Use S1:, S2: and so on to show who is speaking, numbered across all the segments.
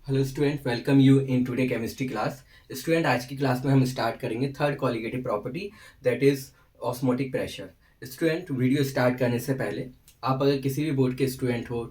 S1: Hello student, welcome you in today chemistry class. Student, आज की class में हम स्टार्ट करेंगे third colligative property, that is osmotic pressure. Student, video start करने से पहले आप अगर किसी भी बोर्ड के स्टूडेंट हो,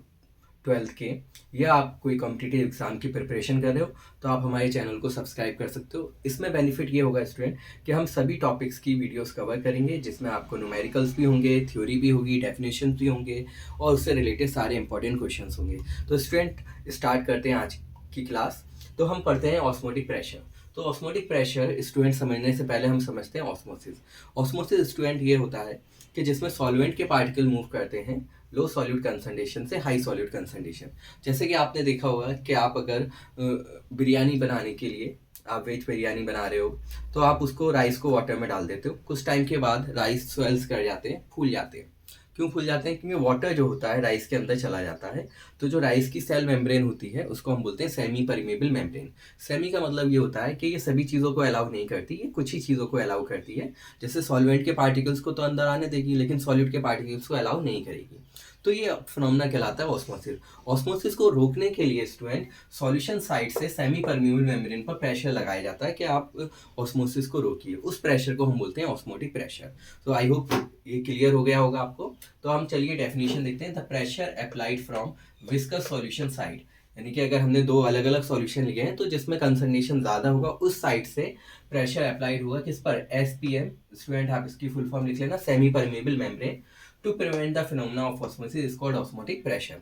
S1: ट्वेल्थ के, या आप कोई कॉम्पिटिटिव एग्जाम की प्रिपरेशन कर रहे हो, तो आप हमारे चैनल को सब्सक्राइब कर सकते हो। इसमें बेनिफिट ये होगा स्टूडेंट कि हम सभी टॉपिक्स की वीडियोस कवर करेंगे, जिसमें आपको न्यूमेरिकल्स भी होंगे, थ्योरी भी होगी, डेफिनेशन भी होंगे और उससे रिलेटेड सारे इंपॉर्टेंट क्वेश्चंस होंगे। तो स्टूडेंट, स्टार्ट करते हैं आज की क्लास। तो हम पढ़ते हैं ऑस्मोटिक प्रेशर। तो ऑस्मोटिक प्रेशर स्टूडेंट समझने से पहले हम समझते हैं ऑस्मोसिस। ऑस्मोसिस स्टूडेंट ये होता है कि जिसमें सॉल्वेंट के पार्टिकल मूव करते हैं लो सॉल्यूट कंसंट्रेशन से हाई सॉल्यूट कंसंट्रेशन। जैसे कि आपने देखा होगा कि आप अगर बिरयानी बनाने के लिए, आप वेज बिरयानी बना रहे हो, तो आप उसको राइस को वाटर में डाल देते हो। कुछ टाइम के बाद राइस स्वेल्स कर जाते हैं, फूल जाते हैं। क्यों फूल जाते हैं? क्योंकि वाटर जो होता है राइस के अंदर चला जाता है। तो जो राइस की सेल मेम्ब्रेन होती है उसको हम बोलते हैं सेमी परमेबल मेम्ब्रेन। सेमी का मतलब ये होता है कि ये सभी चीज़ों को अलाउ नहीं करती, ये कुछ ही चीज़ों को अलाउ करती है। जैसे सॉल्वेंट के पार्टिकल्स को तो अंदर आने देगी, लेकिन सॉल्यूट के पार्टिकल्स को अलाउ नहीं करेगी। तो ये फिनोमेना कहलाता है ऑस्मोसिस। ऑस्मोसिस को रोकने के लिए स्टूडेंट सॉल्यूशन साइड से सेमी परमेबल मेम्ब्रेन पर प्रेशर लगाया जाता है कि आप ऑस्मोसिस को रोकिए। उस प्रेशर को हम बोलते हैं ऑस्मोटिक प्रेशर। तो आई होप ये क्लियर हो गया होगा आपको। तो हम चलिए डेफिनेशन देखते हैं। The pressure applied from viscous solution side, यानी कि अगर हमने दो अलग अलग सॉल्यूशन लिए हैं तो जिसमें कंसंट्रेशन ज़्यादा होगा उस साइड से प्रेशर अप्लाइड होगा। किस पर? एसपीएम। स्टूडेंट, आप इसकी फुल फॉर्म लिख लेना, semi permeable membrane to prevent the phenomena of osmosis is called osmotic pressure.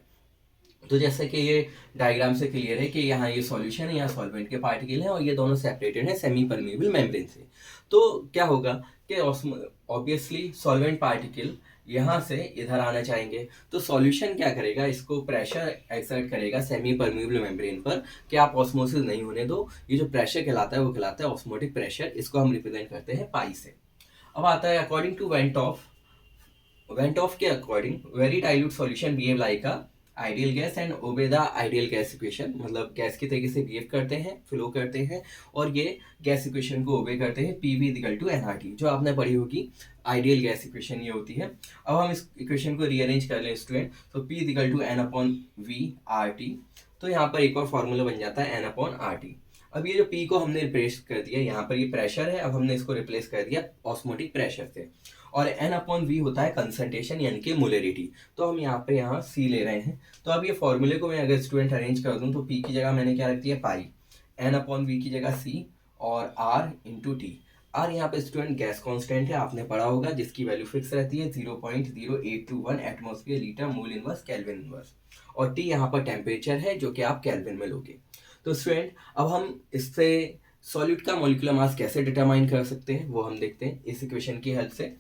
S1: तो जैसे कि ये डायग्राम से क्लियर है कि यहाँ ये सॉल्यूशन है, यहाँ सॉल्वेंट के पार्टिकल हैं और ये दोनों सेपरेटेड हैं सेमी परमेबल मेम्ब्रेन से। तो क्या होगा कि ऑब्वियसली सॉल्वेंट पार्टिकल यहाँ से इधर आना चाहेंगे, तो सॉल्यूशन क्या करेगा? इसको प्रेशर एक्सर्ट करेगा सेमी परमेबल मेम्ब्रेन पर कि आप ऑस्मोसिस नहीं होने दो। ये जो प्रेशर कहलाता है वो कहलाता है ऑस्मोटिक प्रेशर। इसको हम रिप्रेजेंट करते हैं पाई से। अब आता है अकॉर्डिंग टू वेंटॉफ के according very dilute solution behave like a ideal gas and obey the ideal gas equation. मतलब गैस की तरीके से बिहेव करते हैं, फ्लो करते हैं और ये गैस इक्वेशन को ओबे करते हैं। P V equal to N R T, जो आपने पढ़ी होगी आइडियल गैस इक्वेशन ये होती है। अब हम इस इक्वेशन को रीअरेंज कर लें स्टूडेंट, तो P equal to N upon V R T. तो यहाँ पर एक और फॉर्मूला बन जाता है एन अपॉन आर टी। अब ये जो पी को हमने रिप्लेस कर दिया, यहाँ पर ये प्रेशर है, अब हमने इसको रिप्लेस कर दिया ऑस्मोटिक प्रेशर से। और एन अपॉन वी होता है कंसंट्रेशन यानी कि मोलरिटी। तो हम यहाँ सी ले रहे हैं। तो अब ये फॉर्मूले को मैं अगर स्टूडेंट अरेंज कर दूं तो पी की जगह मैंने क्या रख दिया? पाई। एन अपॉन वी की जगह सी और आर इंटू टी। आर यहाँ पे स्टूडेंट गैस कांस्टेंट है, आपने पढ़ा होगा, जिसकी वैल्यू फिक्स रहती है 0.0821 atmosphere litre mole inverse kelvin inverse. और टी यहाँ पर टेम्परेचर है जो कि आप केल्विन में लोगे। तो स्टूडेंट, अब हम इससे सॉल्यूट का मॉलिक्यूलर मास कैसे डिटरमाइन कर सकते हैं वो हम देखते हैं इस इक्वेशन की हेल्प से।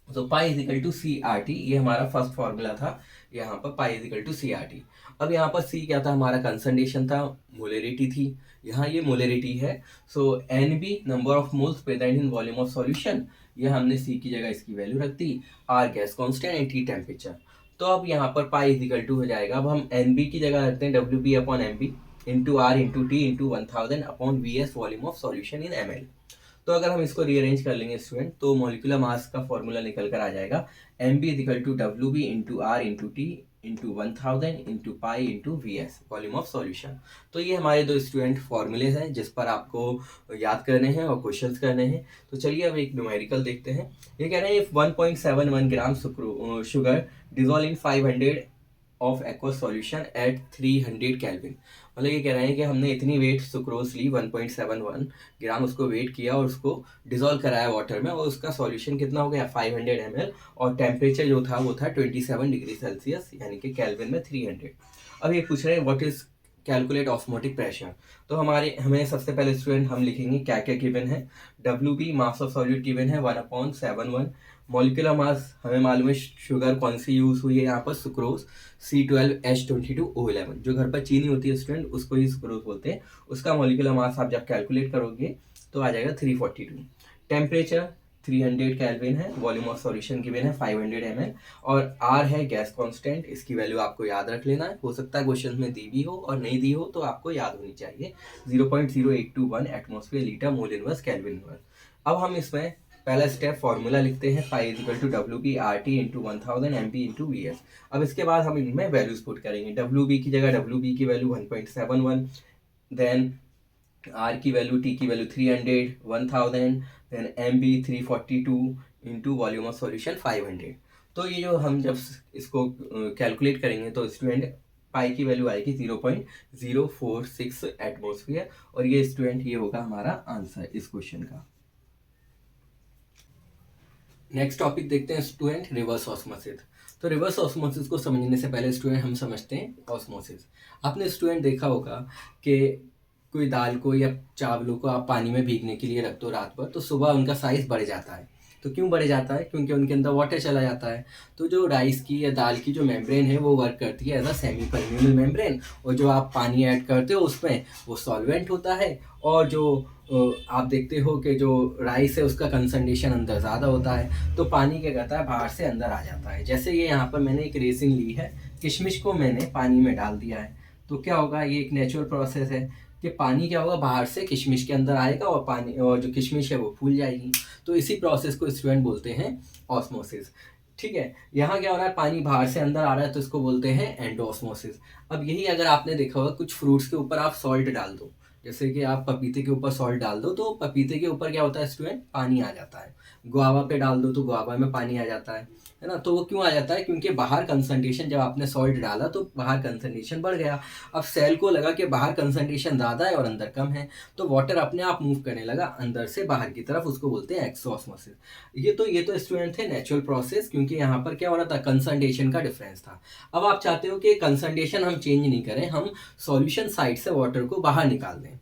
S1: तो pi is equal to C R T, ये हमारा फर्स्ट फॉर्मूला था। यहाँ पर pi is equal to C R T. अब यहाँ पर सी क्या था? हमारा कंसंट्रेशन था, मोलरिटी थी, यहाँ ये मोलरिटी है। So n b number of moles present in volume of solution, ये हमने सी की जगह इसकी वैल्यू रख दी। R gas constant and T temperature. तो अब यहाँ पर पाई इज इक्वल टू हो जाएगा, अब हम एन बी की जगह रखते हैं W B upon M B into R into T into 1000 upon V S volume of solution in M L. तो अगर हम इसको रीअरेंज कर लेंगे स्टूडेंट, तो मॉलिक्यूलर मास का फॉर्मूला निकल कर आ जाएगा M B equal to W B into R into T into 1000 into pi into V S volume of solution. तो ये हमारे दो स्टूडेंट फॉर्मूले हैं जिस पर आपको याद करने हैं और क्वेश्चंस करने हैं। तो चलिए अब एक न्यूमेरिकल देखते हैं। ये कह रहे हैं if 1.71 gram sugar dissolve in 500 of aqueous solution at 300 kelvin. मतलब ये कह रहे हैं कि हमने इतनी वेट सुक्रोज ली 1.71 ग्राम, उसको वेट किया और उसको डिजोल्व कराया वाटर में और उसका सॉल्यूशन कितना हो गया? 500 ml। और टेम्परेचर जो था वो था 27 डिग्री सेल्सियस, यानी कि केल्विन में 300। अब ये पूछ रहे हैं what is calculate osmotic pressure. तो हमें सबसे पहले स्टूडेंट हम लिखेंगे क्या क्या गिवन है। W B mass of solute given है 1/71। मॉलिक्यूलर मास हमें मालूम है, शुगर कौन सी यूज हुई है यहाँ पर? Sucrose C12H22O11। जो घर पर चीनी होती है स्टूडेंट उसको ही सुक्रोज बोलते हैं। उसका मॉलिक्यूलर मास आप जब कैलकुलेट करोगे तो आ जाएगा 342। टेम्परेचर 300 केल्विन है, वॉल्यूम ऑफ सॉल्यूशन गिवन है 500 ml और आर है गैस कांस्टेंट। इसकी वैल्यू आपको याद रख लेना है, हो सकता है क्वेश्चन में दी भी हो और नहीं दी हो, तो आपको याद होनी चाहिए। 0.0821 atmosphere litre mole inverse kelvin inverse. अब हम इसमें पहला स्टेप फॉर्मूला लिखते हैं, pi is equal to W B R T into 1000 M B into V S. अब इसके बाद हम इनमें वैल्यूज पुट करेंगे। डब्ल्यू बी की जगह डब्ल्यू बी की वैल्यू 1.71, देन आर की वैल्यू, टी की value 300, 1000, then M B 342 into volume of solution 500। तो ये जो हम जब इसको कैलकुलेट करेंगे तो स्टूडेंट पाई की वैल्यू आएगी 0.046 एटमोसफियर, और ये स्टूडेंट ये होगा हमारा आंसर इस क्वेश्चन का। नेक्स्ट टॉपिक देखते हैं स्टूडेंट, रिवर्स ऑस्मोसिस। तो रिवर्स ऑस्मोसिस को समझने से पहले स्टूडेंट हम समझते हैं ऑस्मोसिस। आपने स्टूडेंट देखा होगा कि कोई दाल को या चावलों को आप पानी में भीगने के लिए रख दो रात भर, तो सुबह उनका साइज़ बढ़ जाता है। तो क्यों बढ़ जाता है? क्योंकि उनके अंदर वाटर चला जाता है। तो जो राइस की या दाल की जो मेम्ब्रेन है वो वर्क करती है as a semi permeable membrane, और जो आप पानी ऐड करते हो उसमें वो सॉल्वेंट होता है, और जो आप देखते हो कि जो राइस है उसका कंसंट्रेशन अंदर ज़्यादा होता है, तो पानी क्या करता है, बाहर से अंदर आ जाता है। जैसे ये यहाँ पर मैंने एक रेसिन ली है, किशमिश को मैंने पानी में डाल दिया है, तो क्या होगा, ये एक नेचुरल प्रोसेस है कि पानी क्या होगा, बाहर से किशमिश के अंदर आएगा और पानी और जो किशमिश है वो फूल जाएगी। तो इसी प्रोसेस को स्टूडेंट बोलते हैं ऑस्मोसिस। ठीक है, यहाँ क्या हो रहा है, पानी बाहर से अंदर आ रहा है, तो इसको बोलते हैं एंडोऑस्मोसिस। अब यही अगर आपने देखा होगा, कुछ फ्रूट्स के ऊपर आप सॉल्ट डाल दो, जैसे कि आप पपीते के ऊपर सॉल्ट डाल दो, तो पपीते के ऊपर क्या होता है स्टूडेंट, पानी आ जाता है। गुआवा पे डाल दो तो गुआवा में पानी आ जाता है ना। तो वो क्यों आ जाता है? क्योंकि बाहर कंसंट्रेशन, जब आपने सॉल्ट डाला तो बाहर कंसंट्रेशन बढ़ गया। अब सेल को लगा कि बाहर कंसंट्रेशन ज़्यादा है और अंदर कम है, तो वाटर अपने आप मूव करने लगा अंदर से बाहर की तरफ, उसको बोलते हैं एक्सोऑस्मोसिस। ये तो स्टूडेंट थे नेचुरल प्रोसेस, क्योंकि यहाँ पर क्या हो रहा था, कंसंट्रेशन का डिफरेंस था। अब आप चाहते हो कि कंसंट्रेशन हम चेंज नहीं करें, हम सॉल्यूशन साइड से वाटर को बाहर निकाल दें,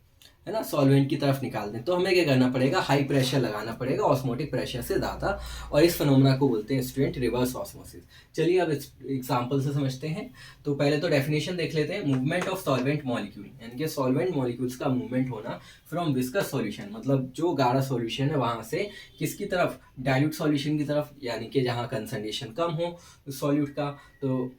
S1: है ना, सॉल्वेंट की तरफ निकाल दें। तो हमें क्या करना पड़ेगा, हाई प्रेशर लगाना पड़ेगा, ऑस्मोटिक प्रेशर से ज़्यादा, और इस फिनोमेना को बोलते हैं स्टूडेंट रिवर्स ऑस्मोसिस। चलिए अब इस एग्जांपल से समझते हैं। तो पहले तो डेफिनेशन देख लेते हैं। मूवमेंट ऑफ सॉल्वेंट मॉलिक्यूल, यानी कि सॉल्वेंट मॉलिक्यूल्स का मूवमेंट होना फ्रॉम विस्कस सॉल्यूशन, मतलब जो गाढ़ा सॉल्यूशन है वहाँ से किसकी तरफ, डाइल्यूट सॉल्यूशन की तरफ, यानी कि जहाँ कंसंट्रेशन कम हो सॉल्यूट का। तो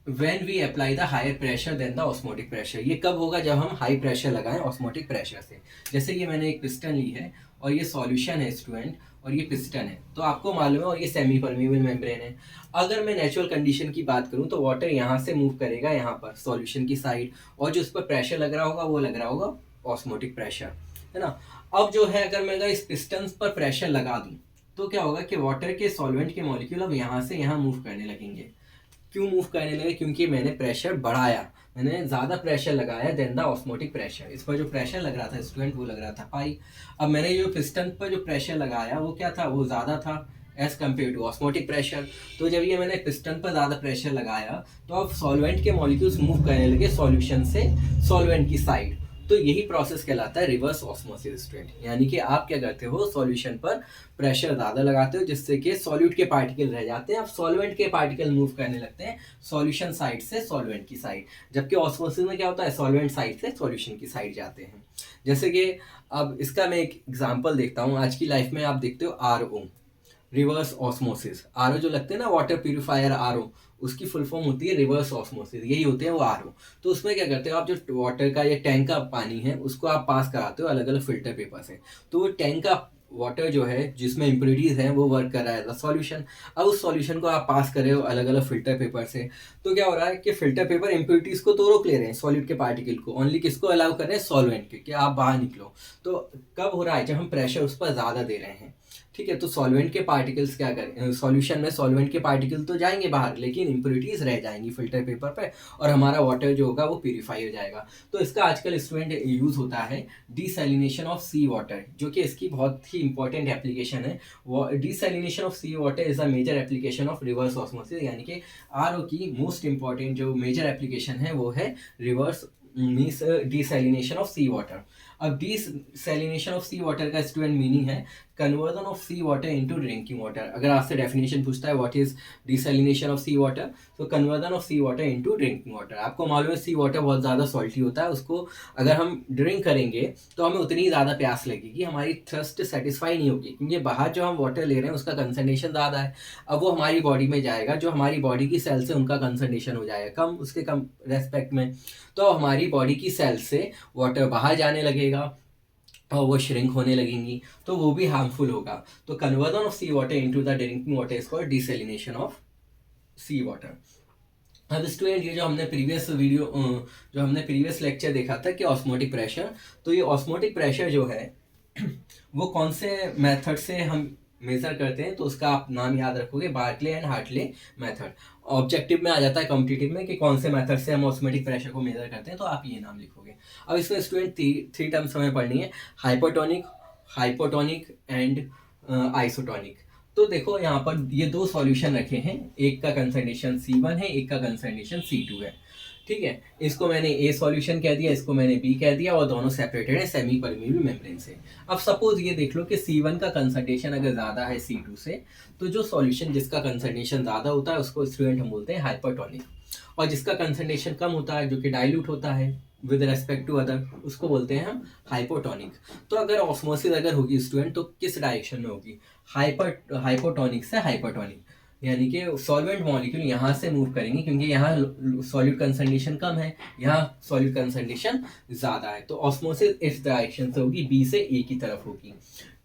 S1: when we apply the higher pressure than the osmotic pressure, ये कब होगा, जब हम हाई प्रेशर लगाएं ऑस्मोटिक प्रेशर से। जैसे ये मैंने एक पिस्टन ली है और ये सॉल्यूशन है स्टूडेंट, और ये पिस्टन है, तो आपको मालूम है, और ये सेमी परमेबल मेम्ब्रेन है। अगर मैं नेचुरल कंडीशन की बात करूं तो वाटर यहाँ से मूव करेगा यहाँ पर सॉल्यूशन की साइड, और जो उस पर प्रेशर लग रहा होगा वो लग रहा होगा ऑस्मोटिक प्रेशर, है ना। अब जो है, अगर मैं इस पिस्टन पर प्रेशर लगा दूं तो क्या होगा कि वाटर के सॉल्वेंट के मॉलिक्यूल अब यहाँ से यहाँ मूव करने लगेंगे। क्यों मूव करने लगे? क्योंकि मैंने प्रेशर बढ़ाया, मैंने ज़्यादा प्रेशर लगाया देन द ऑस्मोटिक प्रेशर। इस पर जो प्रेशर लग रहा था स्टूडेंट, वो लग रहा था पाई। अब मैंने जो पिस्टन पर जो प्रेशर लगाया वो क्या था, वो ज़्यादा था as compared to osmotic pressure. तो जब ये मैंने पिस्टन पर ज़्यादा प्रेशर लगाया तो अब सॉल्वेंट के मॉलिक्यूल्स मूव करने लगे सॉल्यूशन से सॉल्वेंट की साइड। तो यही प्रोसेस कहलाता है रिवर्स ऑस्मोसिस स्टूडेंट, यानी कि आप क्या करते हो, सॉल्यूशन पर प्रेशर ज़्यादा लगाते हो जिससे कि सॉल्यूट के पार्टिकल रह जाते हैं, अब सॉल्वेंट के पार्टिकल मूव करने लगते हैं सॉल्यूशन साइड से सॉल्वेंट की साइड। जबकि ऑस्मोसिस में क्या होता है, सॉल्वेंट साइड से सॉल्यूशन की साइड जाते हैं। जैसे कि अब इसका मैं एक एग्जाम्पल देखता हूँ। आज की लाइफ में आप देखते हो RO, रिवर्स ऑस्मोसिस। RO जो लगते हैं ना, वाटर प्यूरिफायर RO, उसकी फुल फॉर्म होती है रिवर्स ऑस्मोसिस, यही होते हैं वो RO। तो उसमें क्या करते हो आप, जो वाटर का या टैंक का पानी है उसको आप पास कराते हो अलग अलग फिल्टर पेपर से। तो वो टैंक का वाटर जो है जिसमें इम्प्योरिटीज़ हैं वो वर्क कर रहा है एज अ सॉल्यूशन। अब उस सॉल्यूशन को आप पास कर रहे हो अलग अलग फिल्टर पेपर से, तो क्या हो रहा है कि फिल्टर पेपर इम्प्योरिटीज़ को तो रोक ले रहे हैं, सॉल्यूट के पार्टिकल को, ओनली किसको अलाउ कर रहे हैं, सॉल्वेंट के, कि आप बाहर निकलो। तो कब हो रहा है, जब हम प्रेशर उस पर ज़्यादा दे रहे हैं। ठीक है, तो सॉल्वेंट के पार्टिकल्स क्या करें, सॉल्यूशन में सॉल्वेंट के पार्टिकल तो जाएंगे बाहर, लेकिन इम्प्योरिटीज़ रह जाएंगी फिल्टर पेपर पे, और हमारा वाटर जो होगा वो प्यूरिफाई हो जाएगा। तो इसका आजकल स्टूडेंट यूज़ होता है डिसैलिनेशन ऑफ सी वाटर, जो कि इसकी बहुत ही इंपॉर्टेंट एप्लीकेशन है। Desalination of sea water is a major application of reverse osmosis, यानी कि RO की मोस्ट इंपॉर्टेंट जो मेजर एप्लीकेशन है वो है reverse means desalination of sea water. अब डिसैलिनेशन ऑफ सी वाटर का स्टूडेंट मीनिंग है conversion of sea water into drinking water. अगर आपसे डेफिनेशन पूछता है what is desalination of sea water, तो conversion of sea water into drinking water. आपको मालूम है सी वाटर बहुत ज़्यादा सॉल्टी होता है, उसको अगर हम ड्रिंक करेंगे तो हमें उतनी ज़्यादा प्यास लगेगी, हमारी थर्स्ट सेटिस्फाई नहीं होगी, क्योंकि बाहर जो हम वाटर ले रहे हैं उसका कंसंट्रेशन ज़्यादा है। अब वो हमारी बॉडी में जाएगा, जो हमारी बॉडी की सेल से उनका कंसंट्रेशन हो जाएगा कम, उसके कम रेस्पेक्ट में, तो हमारी बॉडी की सेल से वाटर बाहर जाने लगेगा और वो श्रिंक होने लगेंगी, तो वो भी हार्मफुल होगा। तो conversion of sea water into the drinking water is called desalination of sea water. अब स्टूडेंट ये जो हमने प्रीवियस लेक्चर देखा था कि ऑस्मोटिक प्रेशर, तो ये ऑस्मोटिक प्रेशर जो है वो कौन से मेथड से हम मेजर करते हैं, तो उसका आप नाम याद रखोगे, Berkeley and Hartley method. Objective में आ जाता है कॉम्पिटिटिव में कि कौन से मेथड से हम ऑस्मोटिक प्रेशर को मेजर करते हैं, तो आप ये नाम लिखोगे। अब इसमें स्टूडेंट थ्री टर्म्स हमें पढ़नी है, हाइपोटोनिक, हाइपोटोनिक एंड आइसोटोनिक। तो देखो यहाँ पर ये दो सॉल्यूशन रखे हैं, एक का कंसंट्रेशन C1 है, एक का कंसंट्रेशन C2 है, ठीक है। इसको मैंने ए सॉल्यूशन कह दिया, इसको मैंने बी कह दिया, और दोनों सेपरेटेड है सेमी परमीबल मेम्ब्रेन से। अब सपोज ये देख लो कि C1 का कंसंट्रेशन अगर ज़्यादा है C2 से, तो जो सॉल्यूशन जिसका कंसंट्रेशन ज़्यादा होता है उसको स्टूडेंट हम बोलते हैं हाइपरटोनिक, और जिसका कंसंट्रेशन कम होता है, जो कि डाइल्यूट होता है विद रेस्पेक्ट टू अदर, उसको बोलते हैं हम हाइपोटोनिक। तो अगर ऑस्मोसिस अगर होगी स्टूडेंट, तो किस डायरेक्शन में होगी, हाइपोटोनिक से हाइपरटोनिक, यानी कि सॉल्वेंट मॉलिक्यूल यहाँ से मूव करेंगे, क्योंकि यहाँ सॉल्यूट कंसंट्रेशन कम है, यहाँ सॉल्यूट कंसंट्रेशन ज़्यादा है, तो ऑस्मोसिस इस डायरेक्शन से होगी, बी से ए की तरफ होगी,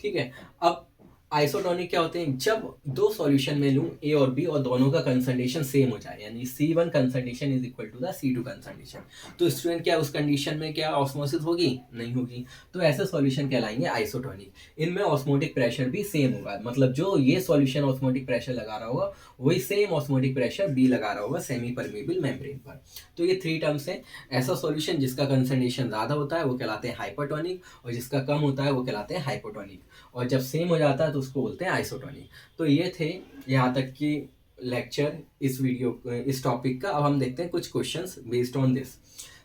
S1: ठीक है। अब आइसोटोनिक क्या होते हैं, जब दो सॉल्यूशन में लूँ ए और बी और दोनों का कंसंट्रेशन सेम हो जाए, यानी C1 concentration is equal to the C2 concentration, तो स्टूडेंट क्या उस कंडीशन में क्या ऑस्मोसिस होगी, नहीं होगी, तो ऐसे सॉल्यूशन कहलाएंगे आइसोटोनिक। इनमें ऑस्मोटिक प्रेशर भी सेम होगा, मतलब जो ये सॉल्यूशन ऑस्मोटिक प्रेशर लगा रहा होगा वही सेम ऑस्मोटिक प्रेशर बी लगा रहा होगा सेमी परमीबल मेम्ब्रेन पर। तो ये थ्री टर्म्स है, ऐसा सॉल्यूशन जिसका कंसंट्रेशन ज़्यादा होता है वो कहलाते हैं हाइपरटोनिक, और जिसका कम होता है वो कहलाते हैं हाइपोटोनिक, और जब सेम हो जाता है तो उसको बोलते हैं आइसोटोनिक। तो ये थे यहाँ तक की लेक्चर इस टॉपिक का। अब हम देखते हैं कुछ क्वेश्चंस बेस्ड ऑन दिस।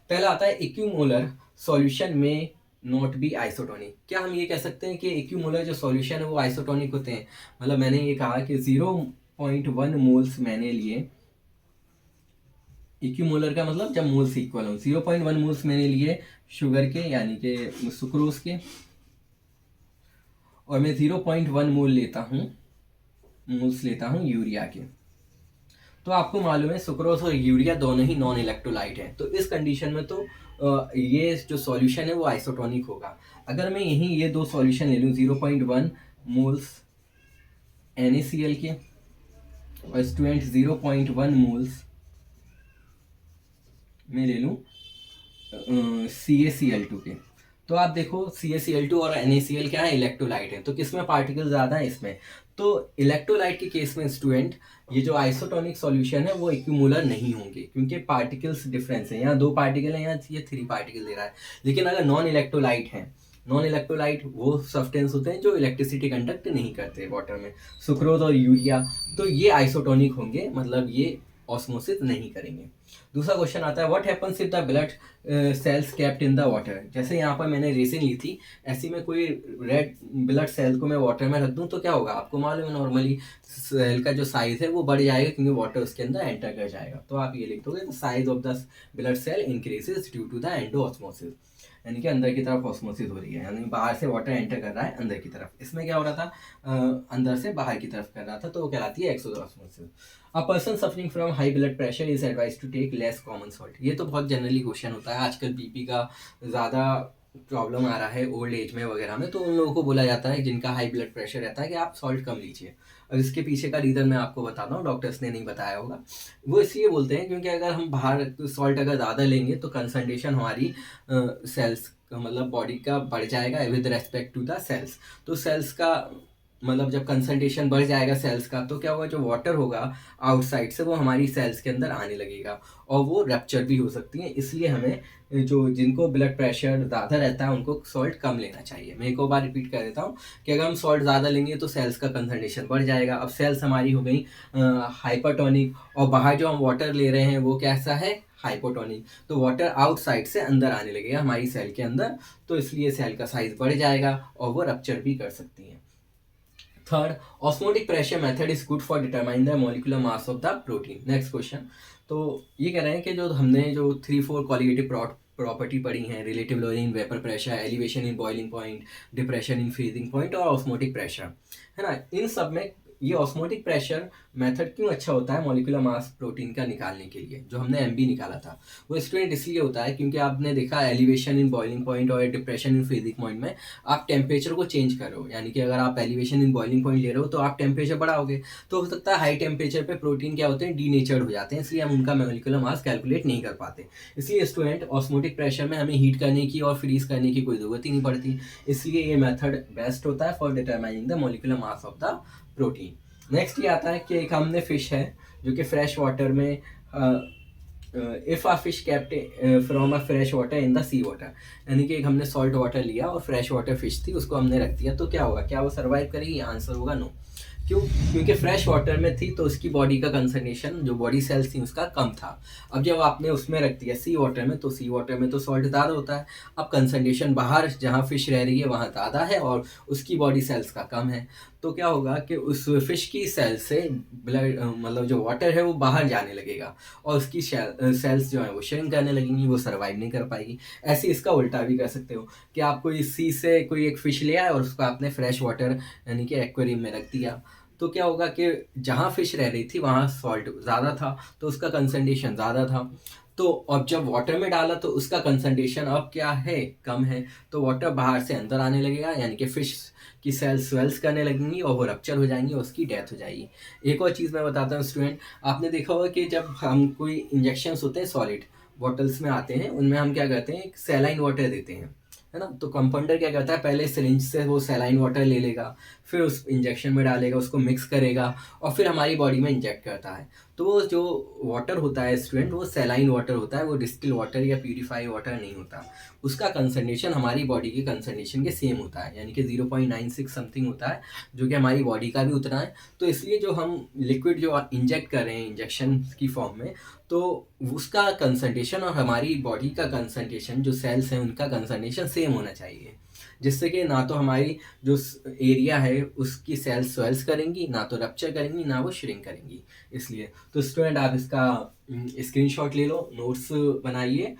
S1: पहला आता है इक्विमोलर सॉल्यूशन में नॉट बी आइसोटोनिक। क्या हम ये कह सकते हैं कि इक्विमोलर जो सॉल्यूशन है वो आइसोटोनिक होते हैं, मतलब मैंने ये कहा कि 0.1 मोल्स मैंने लिए, इक्विमोलर का मतलब जब मोल्स इक्वल हो, 0.1 मोल्स मैंने लिए शुगर के यानी कि सुक्रोज के, और मैं 0.1 मोल्स लेता हूँ यूरिया के। तो आपको मालूम है सुक्रोज और यूरिया दोनों ही नॉन इलेक्ट्रोलाइट हैं, तो इस कंडीशन में तो ये जो सॉल्यूशन है वो आइसोटोनिक होगा। अगर मैं यहीं ये दो सॉल्यूशन ले लूँ, 0.1 मोल्स NaCl के और स्टूडेंट 0.1 मोल्स में ले लूँ CaCl2 के, तो आप देखो CaCl2 और NaCl क्या है, इलेक्ट्रोलाइट है, तो किसमें पार्टिकल ज़्यादा है, इसमें। तो इलेक्ट्रोलाइट के केस में स्टूडेंट ये जो आइसोटोनिक सॉल्यूशन है वो इक्विमोलर नहीं होंगे, क्योंकि पार्टिकल्स डिफरेंस है, यहाँ 2 पार्टिकल हैं, यहाँ ये 3 पार्टिकल दे रहा है। लेकिन अगर नॉन इलेक्ट्रोलाइट वो सब्सटेंस होते हैं जो इलेक्ट्रिसिटी कंडक्ट नहीं करते वाटर में, सुक्रोज और यूरिया, तो ये आइसोटोनिक होंगे, मतलब ये ऑस्मोसिस नहीं करेंगे। दूसरा क्वेश्चन आता है what happens if the blood cells kept in the water. जैसे यहाँ पर मैंने रेसिन ली थी, ऐसी में कोई रेड ब्लड सेल को मैं वाटर में रख दूँ तो क्या होगा, आपको मालूम है नॉर्मली सेल का जो साइज है वो बढ़ जाएगा, क्योंकि वाटर उसके अंदर एंटर कर जाएगा। तो आप ये लिख दोगे the size of the blood cell increases due to the endosmosis, यानी कि अंदर की तरफ ऑस्मोसिस हो रही है, यानी बाहर से वाटर एंटर कर रहा है अंदर की तरफ। इसमें क्या हो रहा था, अंदर से बाहर की तरफ कर रहा था, तो वो कहलाती है exosmosis. A person suffering from high blood pressure is advise to take less common salt. ये तो बहुत जनरली क्वेश्चन होता है, आजकल बीपी का ज़्यादा प्रॉब्लम आ रहा है ओल्ड एज में वगैरह में, तो उन लोगों को बोला जाता है जिनका हाई ब्लड प्रेशर रहता है कि आप सॉल्ट कम लीजिए। अब इसके पीछे का रीज़न मैं आपको बताता हूँ, डॉक्टर्स ने नहीं बताया होगा। वो इसलिए बोलते हैं क्योंकि अगर हम बाहर सॉल्ट अगर ज़्यादा लेंगे तो कंसंट्रेशन हमारी सेल्स मतलब बॉडी का बढ़ जाएगा with respect to the cells. तो सेल्स का मतलब जब कंसंट्रेशन बढ़ जाएगा सेल्स का, तो क्या होगा, जो वाटर होगा आउटसाइड से वो हमारी सेल्स के अंदर आने लगेगा और वो रप्चर भी हो सकती है। इसलिए हमें जो जिनको ब्लड प्रेशर ज़्यादा रहता है उनको सॉल्ट कम लेना चाहिए। मैं एक और बार रिपीट कर देता हूँ कि अगर हम सॉल्ट ज़्यादा लेंगे तो सेल्स का कंसंट्रेशन बढ़ जाएगा। अब सेल्स हमारी हो गई हाइपरटोनिक, और बाहर जो हम वाटर ले रहे हैं वो कैसा है, हाइपोटोनिक, तो वाटर आउटसाइड से अंदर आने लगेगा हमारी सेल के अंदर, तो इसलिए सेल का साइज बढ़ जाएगा और वो रप्चर भी कर सकती है। Third, osmotic pressure method is good for determine the molecular mass of the protein. Next question, तो ये कह रहे हैं कि जो हमने जो 3-4 क्वालिटेटिव प्रॉपर्टी पढ़ी हैं, relative lowering in vapour pressure, elevation in boiling point, depression in freezing point और ऑस्मोटिक प्रेशर, है ना, इन सब में ये ऑस्मोटिक प्रेशर मेथड क्यों अच्छा होता है मॉलिक्यूलर मास प्रोटीन का निकालने के लिए, जो हमने एमबी निकाला था वो स्टूडेंट इसलिए होता है क्योंकि आपने देखा एलिवेशन इन बॉइलिंग पॉइंट और डिप्रेशन इन फ्रीजिंग पॉइंट में आप टेम्परेचर को चेंज कर रहे हो, यानी कि अगर आप एलिवेशन इन बॉइलिंग पॉइंट ले रहे हो तो आप टेम्परेचर बढ़ाओगे, तो हो सकता है हाई टेम्परेचर पे प्रोटीन क्या होते हैं, डीनेचर्ड हो जाते हैं, इसलिए हम उनका मॉलिक्यूलर मास कैलकुलेट नहीं कर पाते। इसलिए स्टूडेंट ऑस्मोटिक प्रेशर में हमें हीट करने की और फ्रीज करने की कोई ज़रूरत ही नहीं पड़ती, इसलिए ये मेथड बेस्ट होता है for determining the molecular mass of the protein. Next ये आता है कि एक हमने फिश है जो कि फ्रेश वाटर में if a fish kept from a fresh water in the sea water, यानी कि एक हमने सॉल्ट वाटर लिया और फ्रेश वाटर फिश थी उसको हमने रख दिया, तो क्या होगा, क्या वो सर्वाइव करेगी? आंसर होगा नो। क्यों? क्योंकि फ्रेश वाटर में थी तो उसकी बॉडी का कंसंट्रेशन, जो बॉडी सेल्स थी उसका कम था। अब जब आपने उसमें रख दिया सी वाटर में, तो सी वाटर में तो सॉल्ट ज़्यादा होता है, अब कंसंट्रेशन बाहर जहाँ फिश रह रही है वहाँ ज़्यादा है और उसकी बॉडी सेल्स का कम है, तो क्या होगा कि उस फिश की सेल से ब्लड मतलब जो वाटर है वो बाहर जाने लगेगा और उसकी सेल्स जो है वो श्रिंक करने लगेंगी, वो सर्वाइव नहीं कर पाएगी। ऐसे इसका उल्टा भी कर सकते हो कि आप कोई सी से कोई एक फ़िश ले आए और उसको आपने फ्रेश वाटर यानी कि एक्वेरियम में रख दिया, तो क्या होगा कि जहाँ फ़िश रह रही थी वहाँ सॉल्ट ज़्यादा था, तो उसका कंसंट्रेशन ज़्यादा था। तो अब जब वाटर में डाला तो उसका कंसंट्रेशन अब क्या है, कम है, तो वाटर बाहर से अंदर आने लगेगा, यानी कि फ़िश की सेल्स स्वेल्स करने लगेंगी और वो रप्चर हो जाएंगी और उसकी डेथ हो जाएगी। एक और चीज़ मैं बताता हूँ स्टूडेंट, आपने देखा होगा कि जब हम कोई इंजेक्शंस होते हैं सॉलिड बॉटल्स में आते हैं, उनमें हम क्या करते हैं, एक सैलाइन वाटर देते हैं, है ना? तो कंपाउंडर क्या करता है, पहले सिरिंज से वो सैलाइन वाटर ले लेगा, फिर उस इंजेक्शन में डालेगा, उसको मिक्स करेगा और फिर हमारी बॉडी में इंजेक्ट करता है। तो वो जो वाटर होता है स्टूडेंट, वो सैलाइन वाटर होता है, वो डिस्टिल वाटर या प्यूरिफाई वाटर नहीं होता। उसका कंसंट्रेशन हमारी बॉडी के कंसंट्रेशन के सेम होता है, यानी कि 0.96 समथिंग होता है, जो कि हमारी बॉडी का भी उतना है। तो इसलिए जो हम लिक्विड जो इंजेक्ट कर रहे हैं इंजेक्शन की फॉर्म में, तो उसका कंसंट्रेशन और हमारी बॉडी का कंसंट्रेशन, जो सेल्स हैं उनका कंसंट्रेशन सेम होना चाहिए, जिससे कि ना तो हमारी जो एरिया है उसकी सेल्स स्वेल्स करेंगी, ना तो रप्चर करेंगी, ना वो श्रिंक करेंगी। इसलिए तो स्टूडेंट आप इसका स्क्रीनशॉट ले लो, नोट्स बनाइए।